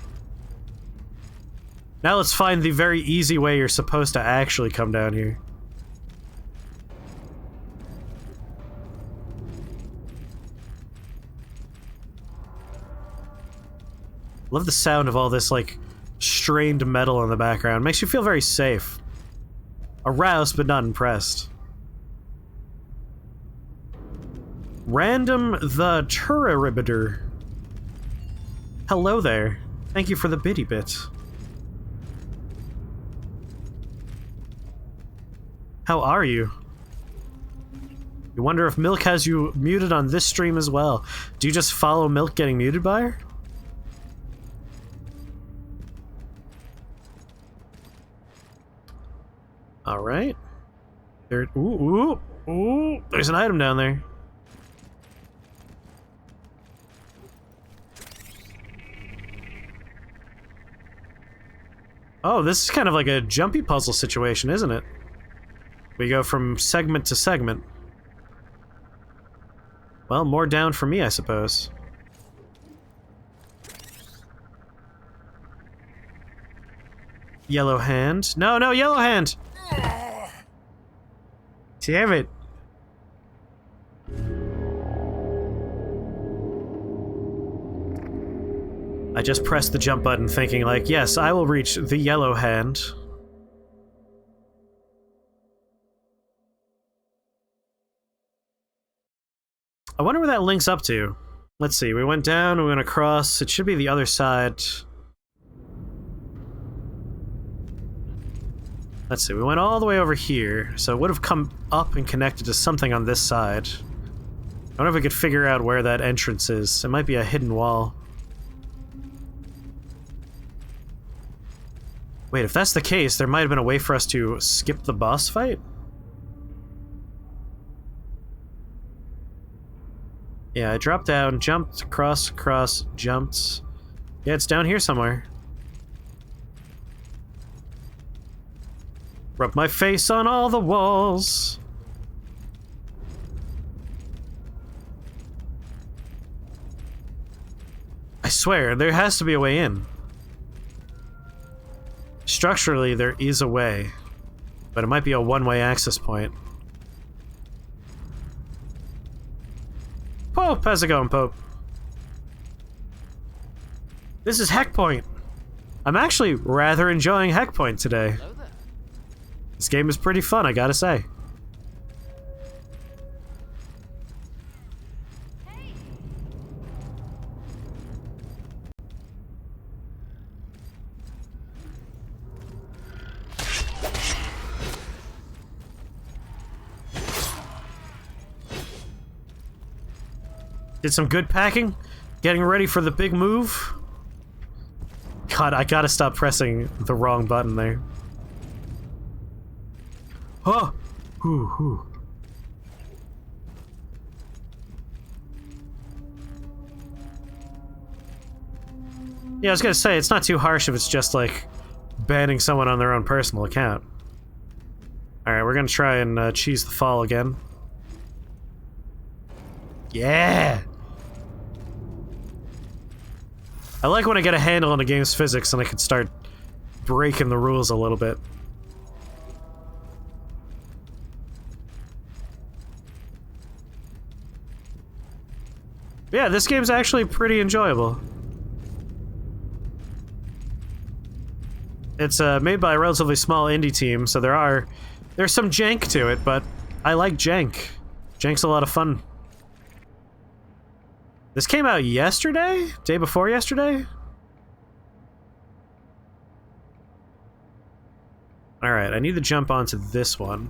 Now let's find the very easy way you're supposed to actually come down here. Love the sound of all this, like, strained metal in the background. Makes you feel very safe. Aroused, but not impressed. Random the Turribiter. Hello there. Thank you for the bitty bit. How are you? You wonder if Milk has you muted on this stream as well. Do you just follow Milk getting muted by her? Alright. There. Ooh, ooh, ooh. There's an item down there. Oh, this is kind of like a jumpy puzzle situation, isn't it? We go from segment to segment. Well, more down for me, I suppose. Yellow hand. No, no, yellow hand! Damn it. I just pressed the jump button thinking like, yes, I will reach the yellow hand. I wonder where that links up to. Let's see, we went down, we went across, it should be the other side. Let's see, we went all the way over here, so it would have come up and connected to something on this side. I wonder if we could figure out where that entrance is. It might be a hidden wall. Wait, if that's the case, there might have been a way for us to skip the boss fight? Yeah, I dropped down, jumped, across, jumped. Yeah, it's down here somewhere. Rub my face on all the walls. I swear, there has to be a way in. Structurally, there is a way, but it might be a one-way access point. Pope! How's it going, Pope? This is Hellpoint. I'm actually rather enjoying Hellpoint today. This game is pretty fun, I gotta say. Did some good packing. Getting ready for the big move. God, I gotta stop pressing the wrong button there. Oh! Whew, whew. Yeah, I was gonna say, it's not too harsh if it's just, like, banning someone on their own personal account. Alright, we're gonna try and cheese the fall again. Yeah! I like when I get a handle on the game's physics and I can start breaking the rules a little bit. Yeah, this game's actually pretty enjoyable. It's made by a relatively small indie team, so there's some jank to it, but I like jank. Jank's a lot of fun. This came out yesterday? Day before yesterday? Alright, I need to jump onto this one.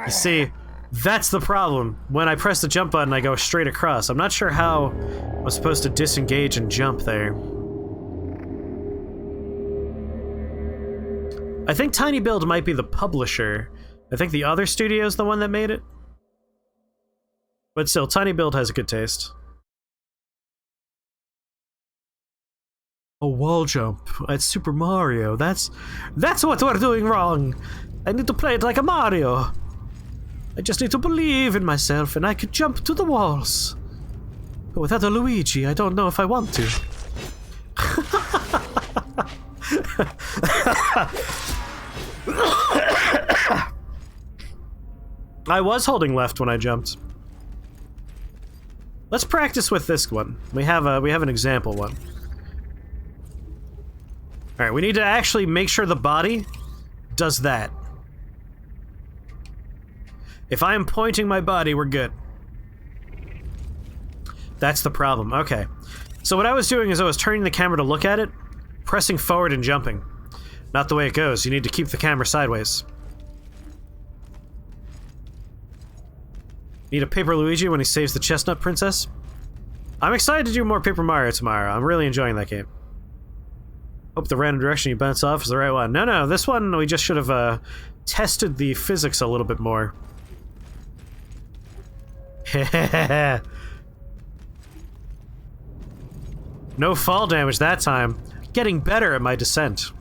You see, that's the problem. When I press the jump button, I go straight across. I'm not sure how I'm supposed to disengage and jump there. I think Tiny Build might be the publisher. I think the other studio's the one that made it. But still, Tiny Build has a good taste. A wall jump at Super Mario. That's what we're doing wrong. I need to play it like a Mario. I just need to believe in myself and I could jump to the walls. But without a Luigi, I don't know if I want to. I was holding left when I jumped. Let's practice with this one. We have an example one. All right, we need to actually make sure the body does that. If I am pointing my body, we're good. That's the problem. Okay. So what I was doing is I was turning the camera to look at it, pressing forward and jumping. Not the way it goes. You need to keep the camera sideways. Need a Paper Luigi when he saves the Chestnut Princess? I'm excited to do more Paper Mario tomorrow. I'm really enjoying that game. Hope the random direction you bounce off is the right one. No, this one we just should have tested the physics a little bit more. No fall damage that time. Getting better at my descent.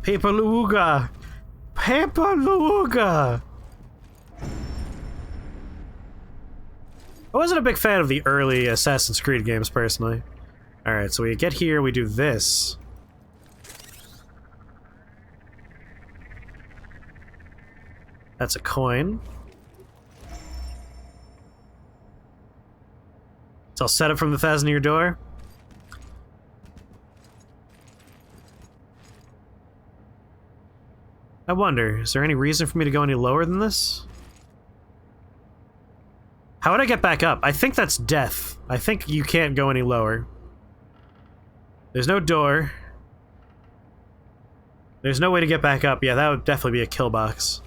Paper Luga! Paper Luga! I wasn't a big fan of the early Assassin's Creed games, personally. Alright, so we get here, we do this. That's a coin. So I'll set up from the 1,000-year door. I wonder, is there any reason for me to go any lower than this? How would I get back up? I think that's death. I think you can't go any lower. There's no door. There's no way to get back up. Yeah, that would definitely be a kill box.